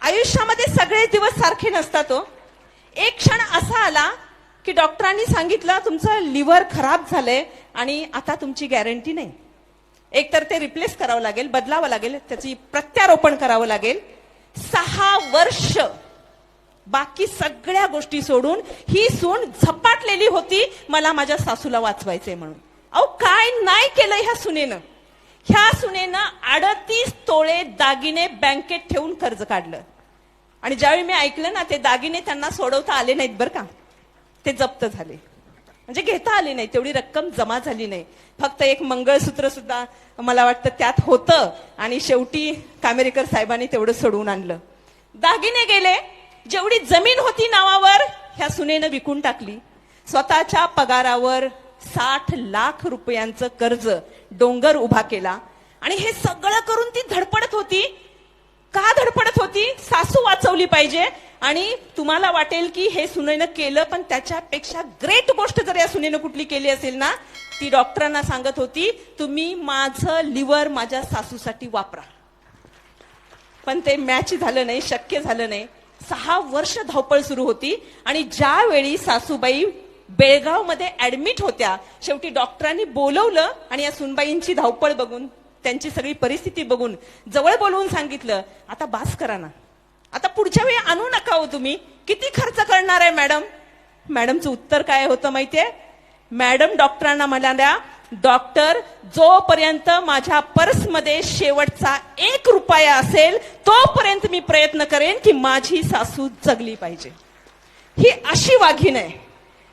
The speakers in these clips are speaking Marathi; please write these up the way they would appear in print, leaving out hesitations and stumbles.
आयुष्यामध्ये सगळे दिवस सारखे नसतात हो. एक क्षण असा आला की डॉक्टरांनी सांगितलं तुमचं लिव्हर खराब झालंय आणि आता तुमची गॅरंटी नाही. एकतर ते रिप्लेस करावं लागेल, बदलावं लागेल, त्याची प्रत्यारोपण करावं लागेल. 6 वर्ष बाकी सगळ्या गोष्टी सोडून ही सून झपाटलेली होती मला माझ्या सासूला वाचवायचंय म्हणून. अहो काय नाही केलं ह्या सुनेनं. ह्या सुनेनं 38 तोळे दागिने बँकेत ठेवून कर्ज काढलं. आणि ज्यावेळी मी ऐकलं ना ते दागिने त्यांना सोडवता आले नाहीत बरं का, ते जप्त झाले. म्हणजे घेता आले नाही, तेवढी रक्कम जमा झाली नाही. फक्त एक मंगळसूत्र सुद्धा मला वाटतं त्यात होतं आणि शेवटी कामेरीकर साहेबांनी तेवढं सोडवून आणलं. दागिने गेले. जेवढी जमीन होती नावावर ह्या सुनेनं विकून टाकली. स्वतःच्या पगारावर 60 लाख रुपयांचं कर्ज डोंगर उभा केला. आणि हे सगळं करून ती धडपडत होती. का धडपडत होती? सासू वाचवली पाहिजे. आणि तुम्हाला वाटेल की हे सुनेनं केलं, पण त्याच्यापेक्षा ग्रेट गोष्ट जर या सुनेनं कुठली केली असेल ना, ती डॉक्टरांना सांगत होती तुम्ही माझं लिव्हर माझ्या सासूसाठी वापरा. पण ते मॅच झालं नाही, शक्य झालं नाही. 6 वर्ष धावपळ सुरू होती. आणि ज्यावेळी सासूबाई बेळगावमध्ये ऍडमिट होत्या, शेवटी डॉक्टरांनी बोलवलं आणि या सुनबाईंची धावपळ बघून, त्यांची सगळी परिस्थिती बघून जवळ बोलवून सांगितलं आता बास करा ना, आता पुढच्या वेळी आणू नका हो तुम्ही, किती खर्च करणार आहे मॅडम. मॅडमचं उत्तर काय होतं माहितीये? मॅडम डॉक्टरांना म्हणाल्या डॉक्टर जोपर्यंत माझ्या पर्समध्ये शेवटचा 1 रुपया असेल तोपर्यंत मी प्रयत्न करेन की माझी सासू जगली पाहिजे. ही अशी वाघीण आहे.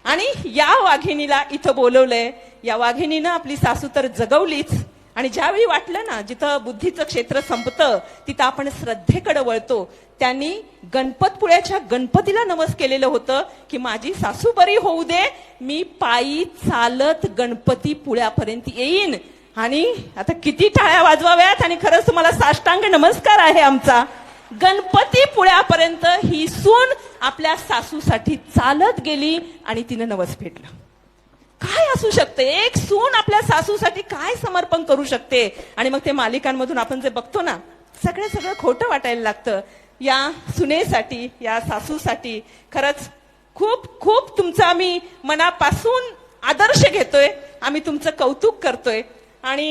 आणि या वाघिणीला इथं बोलवलंय. या वाघिणीनं आपली सासू तर जगवलीच. आणि ज्यावेळी वाटलं ना जिथं बुद्धीचं क्षेत्र संपतं तिथं आपण श्रद्धेकडे वळतो. त्यांनी गणपतपुळ्याच्या गणपतीला नवस केलेलं होतं की माझी सासू बरी होऊ दे, मी पायी चालत गणपती पुळ्यापर्यंत येईन. आणि आता किती टाळ्या वाजवाव्यात. आणि खरंच तुम्हाला साष्टांग नमस्कार आहे आमचा. गणपती पुळ्यापर्यंत ही सून आपल्या सासूसाठी चालत गेली आणि तिनं नवस फेडलं. काय असू शकते एक सून आपल्या सासूसाठी काय समर्पण करू शकते. आणि मग ते मालिकांमधून आपण जे बघतो ना, सगळं खोटं वाटायला लागतं. या सुनेसाठी, या सासूसाठी खरंच खूप खूप तुमचा आम्ही मनापासून आदर्श घेतोय. आम्ही तुमचं कौतुक करतोय. आणि